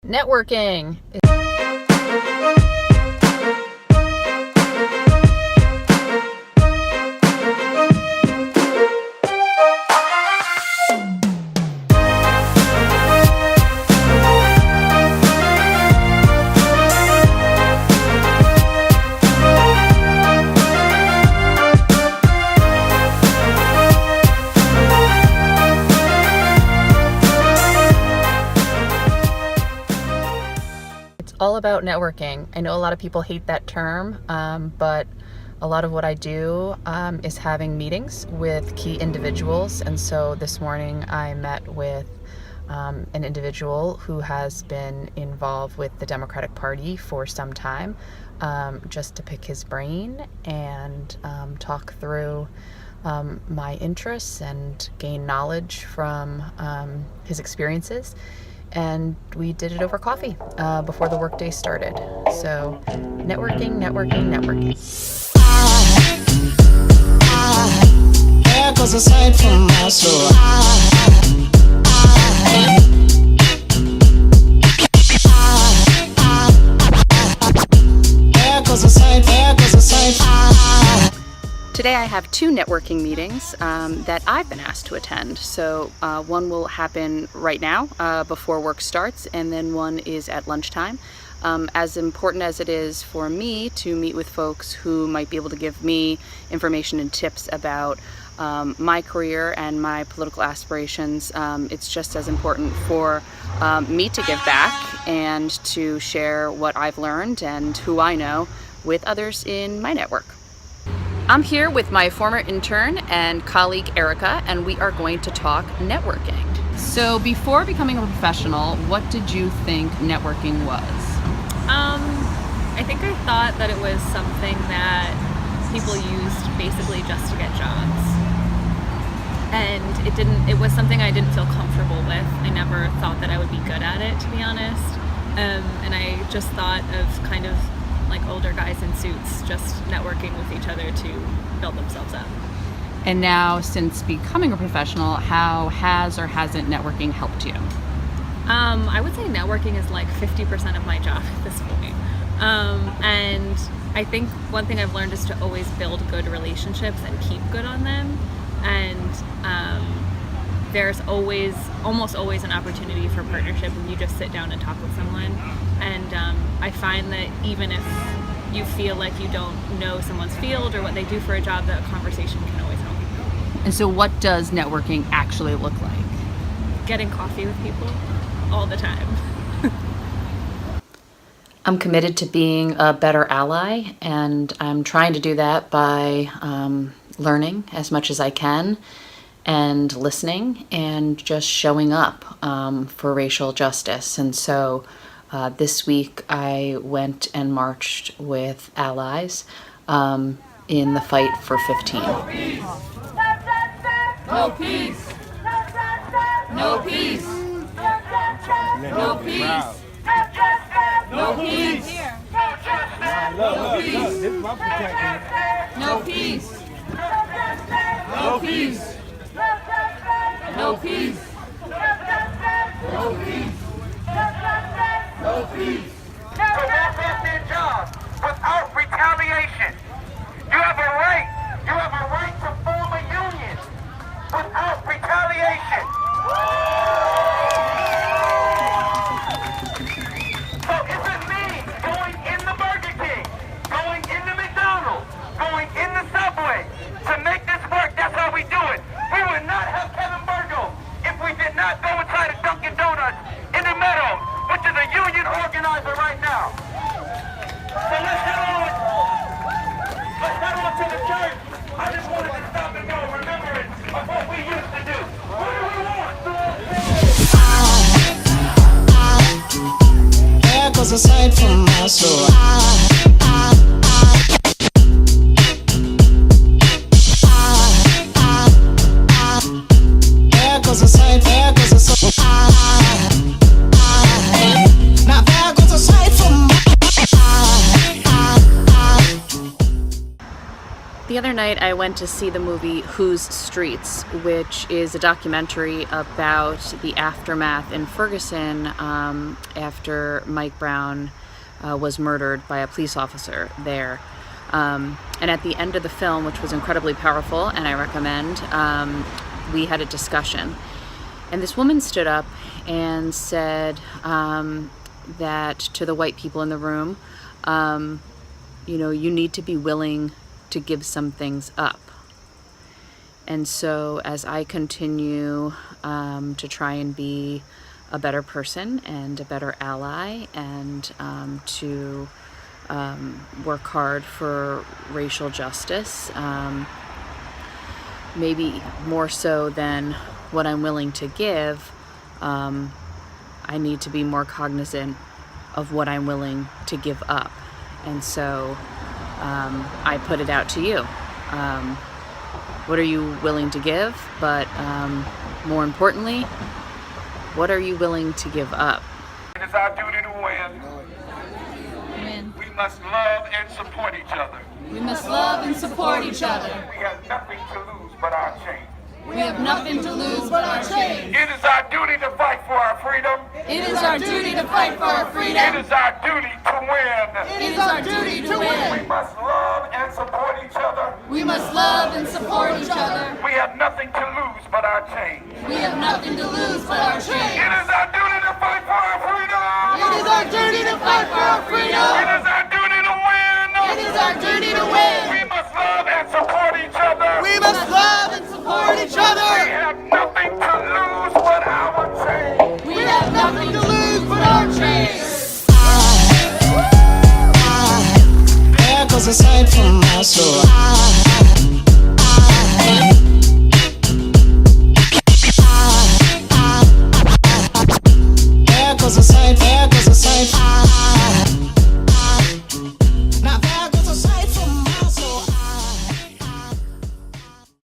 Networking. All about networking. I know a lot of people hate that term, but a lot of what I do is having meetings with key individuals. And so this morning I met with an individual who has been involved with the Democratic Party for some time, just to pick his brain and talk through my interests and gain knowledge from his experiences. And we did it over coffee before the workday started. So networking. There goes a sight from my soul. There goes a sight. Today I have two networking meetings that I've been asked to attend. So one will happen right now before work starts, and then one is at lunchtime. As important as it is for me to meet with folks who might be able to give me information and tips about my career and my political aspirations, it's just as important for me to give back and to share what I've learned and who I know with others in my network. I'm here with my former intern and colleague Erica, and we are going to talk networking. So before becoming a professional, what did you think networking was? I think I thought that it was something that people used basically just to get jobs. And it was something I didn't feel comfortable with. I never thought that I would be good at it, to be honest. And I just thought of kind of like older guys in suits just networking with each other to build themselves up. And now, since becoming a professional, how has or hasn't networking helped you? I would say networking is like 50% of my job at this point. And I think one thing I've learned is to always build good relationships and keep good on them. And there's almost always an opportunity for partnership when you just sit down and talk with someone. And I find that even if you feel like you don't know someone's field or what they do for a job, that conversation can always help. And so what does networking actually look like? Getting coffee with people all the time. I'm committed to being a better ally, and I'm trying to do that by learning as much as I can and listening and just showing up for racial justice. And so this week I went and marched with allies in the fight for 15. No peace! No peace! No peace! No peace! No peace! No peace! No peace! No peace! No peace! No peace! To walk off their job without retaliation. You have a right. You have a right to form a union without retaliation. So if it means going in the Burger King, going in the McDonald's, going in the Subway to make this work, that's how we do it. We would not have Kevin Burgo if we did not go inside a Dunkin' Donuts in the Meadows, which is a union organizer right now. So let's head on to the church. I just wanted to stop and go remembrance of what we used to do. What do we want? There goes a sight from my soul. There goes a sight. Now there goes a sight from my The the other night I went to see the movie Whose Streets, which is a documentary about the aftermath in Ferguson after Mike Brown was murdered by a police officer there. And at the end of the film, which was incredibly powerful, and I recommend, we had a discussion. And this woman stood up and said that to the white people in the room, you need to be willing to give some things up. And so as I continue to try and be a better person and a better ally and to work hard for racial justice, maybe more so than what I'm willing to give, I need to be more cognizant of what I'm willing to give up. And so I put it out to you. What are you willing to give? But more importantly, what are you willing to give up? It is our duty to win. We must love and support each other. We must love and support each other. We have nothing to lose but our change. We have nothing to lose but our change. It is our duty to fight for our freedom. It is our duty to fight for our It freedom. is our duty to win. It is our duty to We win. must love and support each other. We must love and support each other. We have nothing to lose but our change. We have nothing to lose but our It change. is our duty to fight for our freedom. It is our duty to fight for our It freedom. is our duty to win. It is our duty to win. We must love and support each other. We must love and support each We other. have nothing to lose but our change. We have nothing to lose but our change. There goes a sight from my soul.